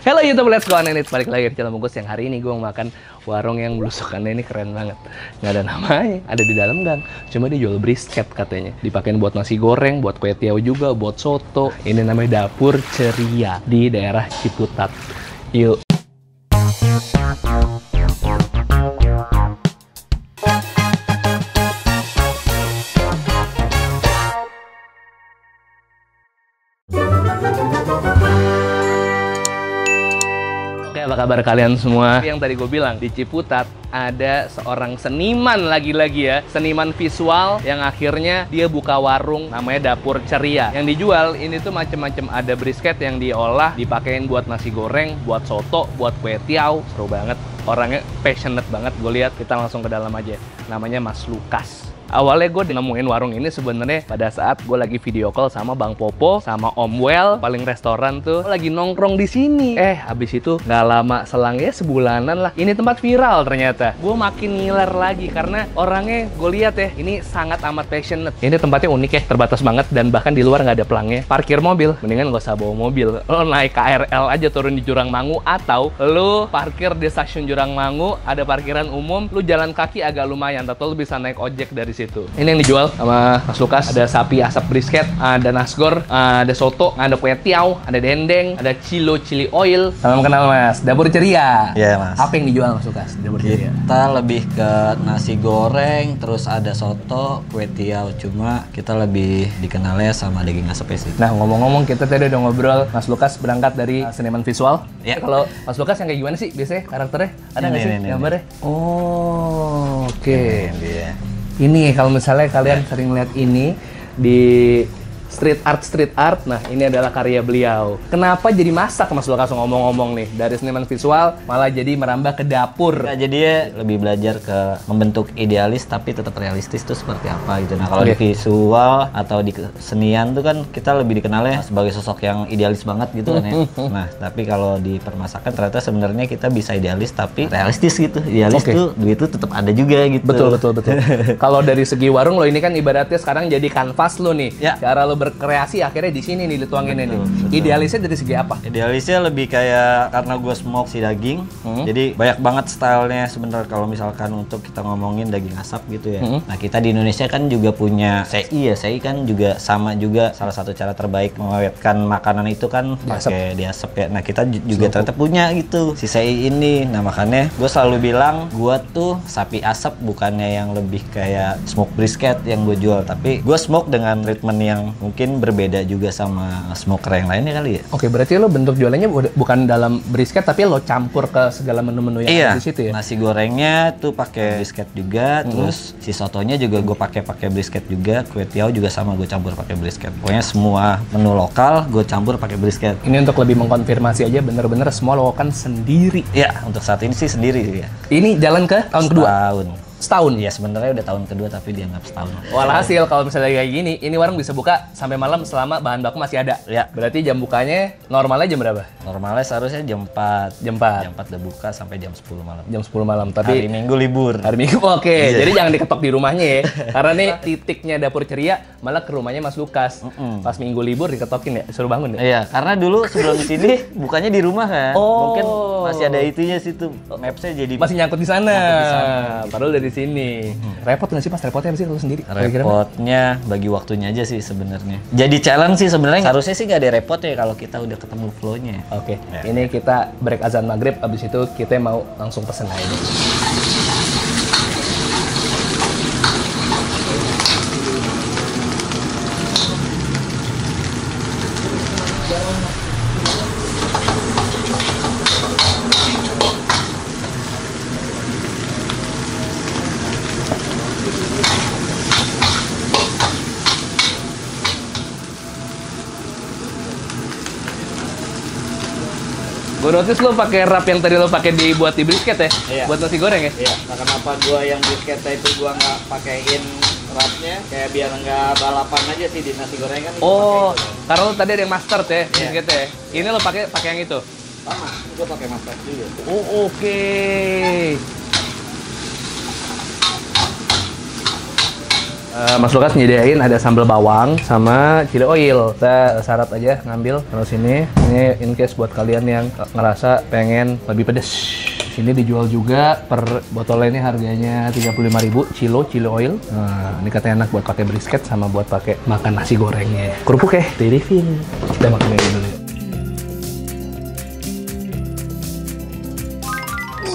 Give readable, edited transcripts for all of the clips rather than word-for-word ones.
Halo YouTube, let's go on and balik lagi di channel Bungkus. Yang hari ini gue mau makan warung yang belusukannya ini keren banget. Nggak ada namanya, ada di dalam gang. Cuma dia jual brisket katanya. Dipakein buat nasi goreng, buat kue tiaw juga, buat soto. Ini namanya Dapur Ceria di daerah Ciputat. Yuk. Apa kabar kalian semua? Yang tadi gue bilang, di Ciputat ada seorang seniman lagi-lagi ya, seniman visual yang akhirnya dia buka warung namanya Dapur Ceria. Yang dijual ini tuh macem-macem, ada brisket yang diolah, dipakein buat nasi goreng, buat soto, buat kue tiaw. Seru banget, orangnya passionate banget. Gue lihat, kita langsung ke dalam aja. Namanya Mas Lukas. Awalnya gue nemuin warung ini sebenarnya pada saat gue lagi video call sama Bang Popo, sama Om Well, paling restoran tuh, lagi nongkrong di sini. Habis itu nggak lama selang ya sebulanan lah, ini tempat viral ternyata. Gue makin ngiler lagi karena orangnya gue lihat ya, ini sangat amat passionate. Ini tempatnya unik ya, terbatas banget dan bahkan di luar nggak ada pelangnya. Parkir mobil, mendingan gak usah bawa mobil. Lo naik KRL aja turun di Jurang Mangu, atau lo parkir di stasiun Jurang Mangu, ada parkiran umum, lo jalan kaki agak lumayan, atau lo bisa naik ojek dari situ. Ini yang dijual sama Mas Lukas. Ada sapi asap brisket, ada nasgor, ada soto, ada kue tiaw, ada dendeng, ada chili oil. Salam kenal Mas, Dapur Ceria. Iya Mas. Apa yang dijual Mas Lukas Dapur Ceria? Kita lebih ke nasi goreng, terus ada soto, kue tiaw. Cuma kita lebih dikenalnya sama daging asapnya sih. Nah, ngomong-ngomong, kita tadi udah ngobrol, Mas Lukas berangkat dari seniman visual. Ya. Kalau Mas Lukas yang kayak gimana sih biasanya karakternya? Ada nggak sih gambarnya? Oh, oke. Dia. Ini kalau misalnya kalian sering lihat ini di street art, nah ini adalah karya beliau. Kenapa jadi masak Mas Lukas ngomong-ngomong nih? Dari seniman visual malah jadi merambah ke dapur. Nah, jadi ya lebih belajar ke membentuk idealis tapi tetap realistis tuh seperti apa gitu. Nah, kalau di visual atau di kesenian tuh kan kita lebih dikenalnya sebagai sosok yang idealis banget gitu kan ya. Nah, tapi kalau di permasakan ternyata sebenarnya kita bisa idealis tapi realistis gitu. Idealis tuh duit tuh tetap ada juga gitu. Betul. Kalau dari segi warung lo ini kan ibaratnya sekarang jadi kanvas lo nih. Ya. Cara lo berkreasi akhirnya di sini nih dituangin ini. Idealisnya dari segi apa? Idealisnya lebih kayak karena gue smoke si daging, jadi banyak banget stylenya sebenarnya kalau misalkan untuk kita ngomongin daging asap gitu ya. Nah, kita di Indonesia kan juga punya sei ya, sei kan juga sama juga salah satu cara terbaik mengawetkan makanan itu kan pakai diasap ya. Nah, kita juga ternyata punya gitu si sei ini. Nah, makanya gue selalu bilang gue tuh sapi asap bukannya yang lebih kayak smoke brisket yang gue jual, tapi gue smoke dengan treatment yang mungkin berbeda juga sama smoker yang lainnya kali ya. Oke, berarti lo bentuk jualannya bukan dalam brisket tapi lo campur ke segala menu-menu yang ada di situ ya? Nasi gorengnya tuh pakai brisket juga, terus si sotonya juga gue pakai brisket juga, kue tiaw juga sama gue campur pakai brisket. Pokoknya semua menu lokal gue campur pakai brisket. Ini untuk lebih mengkonfirmasi aja bener-bener semua lo kan sendiri. Ya, untuk saat ini sih sendiri ya. Ini jalan ke tahun kedua? Setahun? Ya sebenarnya udah tahun kedua tapi dianggap setahun. Walhasil kalau misalnya kayak gini, ini warung bisa buka sampai malam selama bahan baku masih ada. Ya. Berarti jam bukanya normalnya jam berapa? Normalnya seharusnya jam 4. Jam 4. Jam 4 udah buka sampai jam 10 malam. Jam 10 malam. Tapi hari Minggu libur. Hari Minggu oke. Jadi jangan diketok di rumahnya ya. Karena nih titiknya Dapur Ceria malah ke rumahnya Mas Lukas. Pas Minggu libur diketokin ya, suruh bangun ya. Iya, karena dulu sebelum di sini bukanya di rumah kan. Mungkin masih ada itunya situ. Mapsnya jadi masih nyangkut di sana. Padahal dari sini. Repot nggak sih Mas? Repotnya apa sih kalau sendiri? Repotnya bagi waktunya aja sih sebenarnya. Jadi challenge sih sebenarnya. Harusnya sih nggak ada repotnya kalau kita udah ketemu flow-nya. Oke. Ini kita break azan maghrib, abis itu kita mau langsung pesen aja. Gue notice lo pakai wrap yang tadi lo pakai dibuat di brisket ya? Iya. Buat nasi goreng ya? Iya. Nah, kenapa gua yang brisketnya itu gua nggak pakein wrapnya? Kayak biar nggak balapan aja sih di nasi goreng kan. Oh, karena lo tadi ada yang mustard ya, brisketnya ya? Ini lo pakai yang itu? Sama, gua pakai mustard juga. Oh, oke. Mas Lukas nyediain ada sambal bawang sama chili oil. Kita syarat aja ngambil. Terus ini in case buat kalian yang ngerasa pengen lebih pedes. Sini dijual juga per botolnya, ini harganya 35.000 chili oil. Nah, ini katanya enak buat pakai brisket sama buat pakai makan nasi gorengnya. Kerupuk ya, di review. Kita makan ini dulu.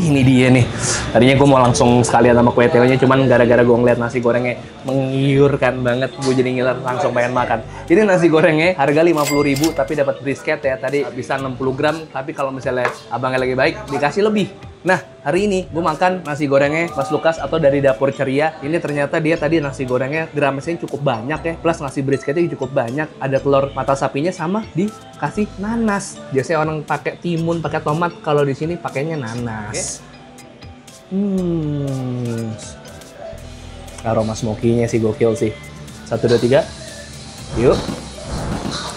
Ini dia nih. Tadinya gue mau langsung sekalian sama kue teonya, cuman gara-gara gue ngeliat nasi gorengnya menggiurkan banget, gue jadi ngiler langsung pengen makan. Ini nasi gorengnya harga 50.000 tapi dapat brisket ya, tadi bisa 60 gram, tapi kalau misalnya abangnya lagi baik dikasih lebih. Nah, hari ini gue makan nasi gorengnya Mas Lukas atau dari Dapur Ceria. Ini ternyata dia tadi nasi gorengnya gramnya cukup banyak ya, plus nasi brisketnya cukup banyak. Ada telur mata sapinya sama dikasih nanas. Biasanya orang pakai timun, pakai tomat, kalau di sini pakainya nanas. Aroma smoky-nya sih gokil sih. 1, 2, 3. Yuk.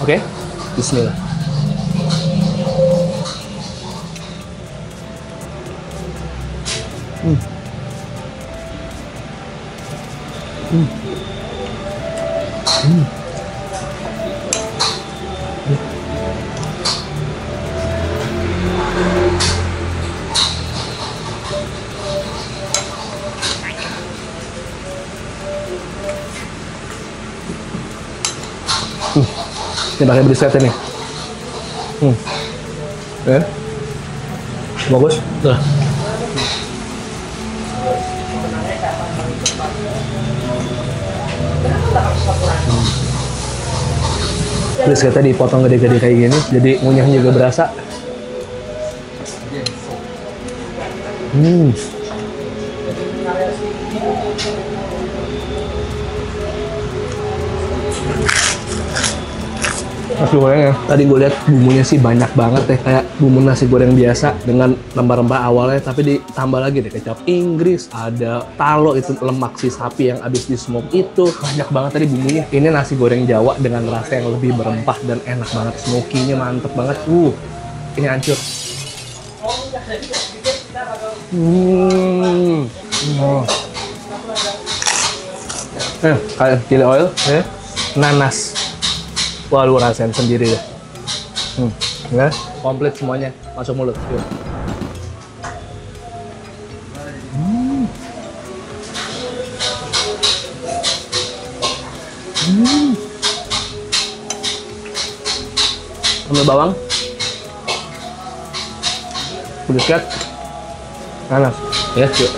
Oke. Bismillah. Ini pakai brisket nih. Ya. Bagus. Tuh. Brisketnya dipotong gede-gede kayak gini, jadi ngunyahnya juga berasa. Nasi gorengnya, tadi gue lihat bumbunya sih banyak banget ya, kayak bumbu nasi goreng biasa dengan rempah-rempah awalnya, tapi ditambah lagi deh kecap Inggris, ada talo itu lemak si sapi yang abis di smoke itu, banyak banget tadi bumbunya. Ini nasi goreng Jawa dengan rasa yang lebih berempah dan enak banget, smoky-nya mantep banget. Ini hancur. Kayak chili oil, nanas. Wah, lu rasain sendiri deh. Ya, komplit semuanya masuk mulut. Yuk. Ambil bawang, brisket, nanas. Ya, yuk.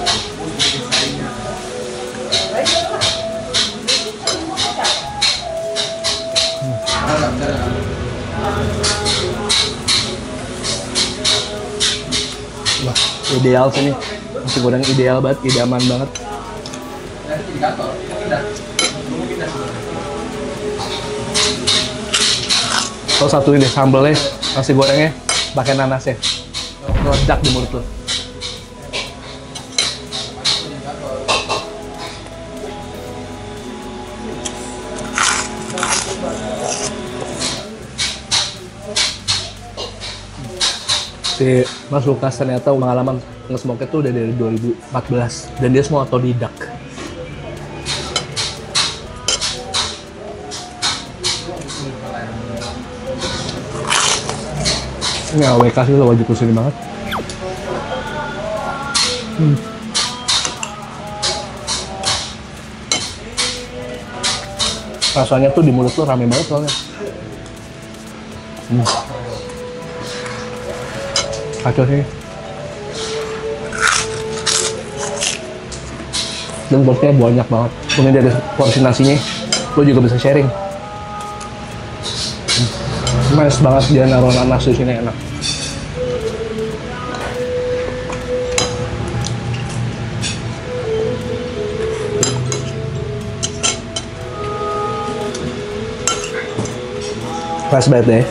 Wah, ideal sih nih. Nasi goreng ideal banget, idaman banget. Kalau satu ini sambelnya, nasi gorengnya pakai nanas ya. Meledak di mulut lo. Si Mas Lukas ternyata pengalaman nge-smoke itu udah dari 2014 dan dia semua otodidak. Ini AWK sih lo wajib kesini banget. Rasanya tuh di mulut lo rame banget soalnya. Kacau sih. Dan porsinya banyak banget. Kemudian dari porsi nasinya, lo juga bisa sharing. Nice banget dia naruh nanas di sini, enak. Pas banget deh.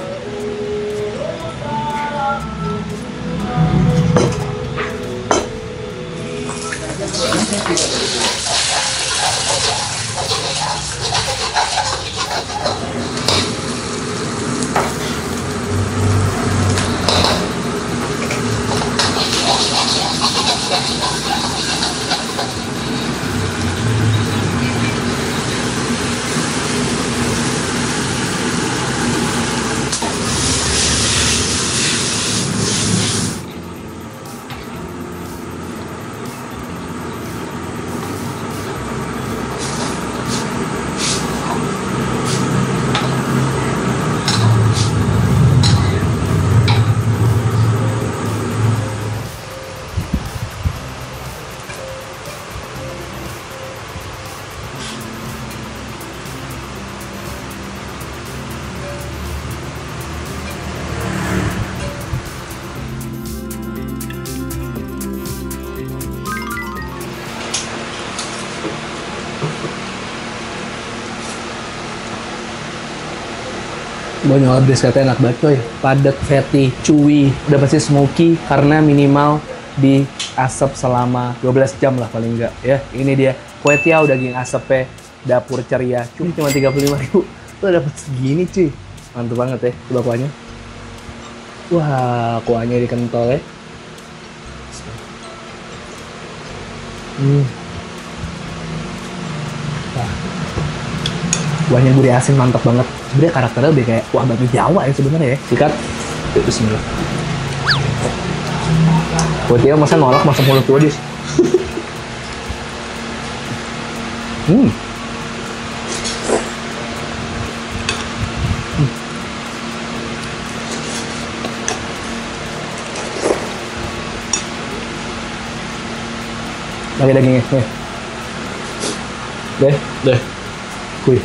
Bonyol brisketnya enak banget coy. Padat, fatty, chewy, udah pasti smoky karena minimal di asap selama 12 jam lah paling enggak ya. Ini dia kue tiaw daging asapnya Dapur Ceria. Cuma 35.000. Lo dapet segini cuy. Mantap banget ya coba kuahnya. Wah, kuahnya dikentol ya. Wah. Kuahnya gurih asin mantap banget. Sebenarnya karakternya lebih kayak kuah bakmi Jawa ya sebenarnya ya. Sikat. Bismillah. Kue tiaw masa nolak masuk mulut gue dis. Lagi dagingnya, nih. Deh. Kuy.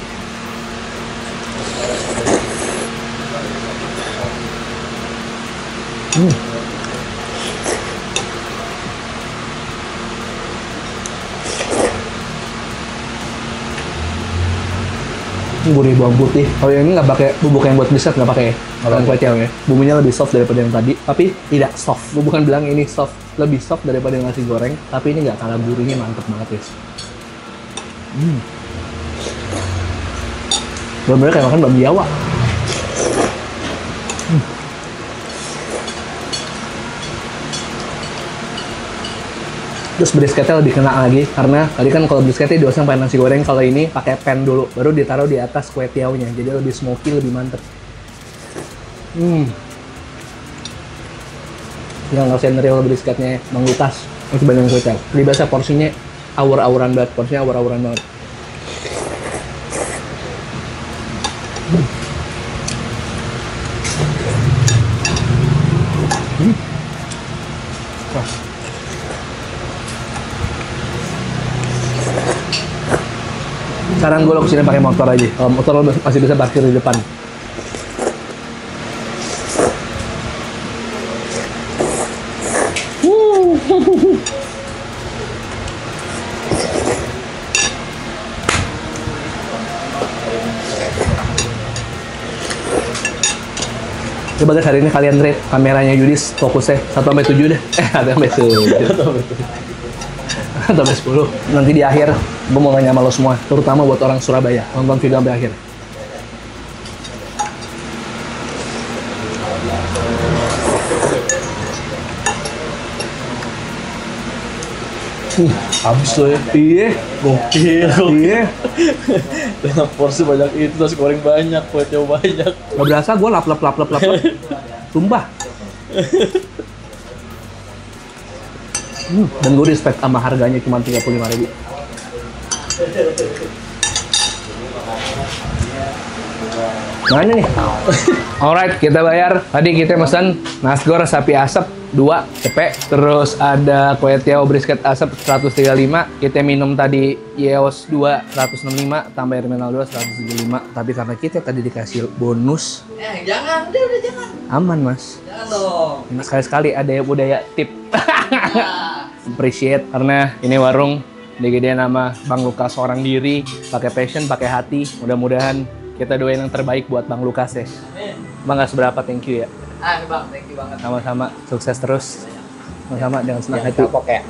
Gurih bawang putih. Kalau yang ini nggak pakai bubuk yang buat brisket, nggak pakai. Kalau kue tiaw ya, bumbunya lebih soft daripada yang tadi, tapi tidak soft. Gue bukan bilang ini soft, lebih soft daripada yang nasi goreng, tapi ini nggak kalah gurihnya, mantep banget guys. Bener-bener kayak makan bakmi Jawa. Terus brisketnya lebih kena lagi karena tadi kan kalau brisketnya dioseng pakai nasi goreng, kalau ini pakai pan dulu baru ditaruh di atas kue tiawnya, jadi lebih smoky, lebih mantep. Yang ngerasain real brisketnya Bang Lukas masih banyak kue tiaw. Jadi biasa porsinya awur-awuran banget, porsinya awur-awuran banget. Sekarang gue kesini pakai motor aja. Kalau motor lo masih bisa parkir di depan. Coba guys, hari ini kalian rate kameranya Yudis, fokusnya 1-7 deh. 1-7. Sampai 10. Nanti di akhir gue mau nanya sama lo semua, terutama buat orang Surabaya, nonton video sampai akhir. Habis lo ya. Iya. Gokil. Iya. Dengan porsi banyak itu, nasi goreng banyak, kue tiaw banyak. Gak berasa gue lap. Sumpah. Dan gue respect sama harganya cuma 35.000. Mana nih? Alright, kita bayar. Tadi kita pesan nasgor sapi asap 2 cepet, terus ada kue tiaw brisket asap 135. Kita minum tadi Yeos 2 165 tambah air mineral 2 175. Tapi karena kita tadi dikasih bonus. Jangan, udah jangan. Aman, Mas. Jangan dong. Ini sekali-sekali ada yang budaya tip. Appreciate karena ini warung digedein nama Bang Lukas seorang diri, pakai passion, pakai hati. Mudah-mudahan kita doain yang terbaik buat Bang Lukas ya. Amin. Bang gak seberapa, thank you ya. Bang, thank you banget. Sama-sama, sukses terus. Sama-sama dengan senang hati. Kapok ya.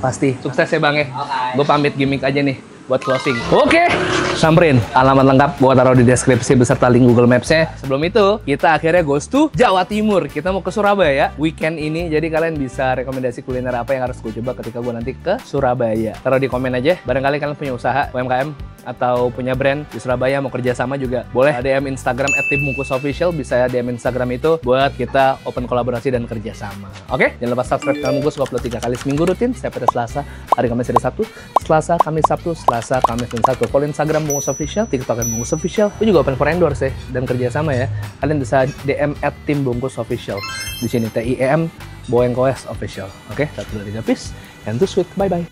Pasti, sukses ya Bang ya. Oke. Gue pamit gimmick aja nih buat closing. Oke, samperin. Alamat lengkap gue taruh di deskripsi beserta link Google Maps-nya. Sebelum itu, kita akhirnya goes to Jawa Timur. Kita mau ke Surabaya weekend ini. Jadi kalian bisa rekomendasi kuliner apa yang harus gue coba ketika gue nanti ke Surabaya. Taruh di komen aja. Barangkali kalian punya usaha UMKM atau punya brand di Surabaya mau kerja sama juga boleh DM Instagram @timbungkusofficial, bisa DM Instagram itu buat kita open kolaborasi dan kerja sama. Oke, jangan lupa subscribe channel Bungkus, upload 3 kali seminggu rutin, setiap hari Selasa, hari Kamis, hari Sabtu, Selasa, Kamis, Sabtu, Selasa, Kamis, dan Sabtu. Follow Instagram Bungkus Official, TikTok Bungkus Official. Itu juga open for endorse ya dan kerja sama ya. Kalian bisa DM @timbungkusofficial. Di sini TIEM Boeng Koes Official. Oke, 1, 2, 3 peace and to sweet. Bye bye.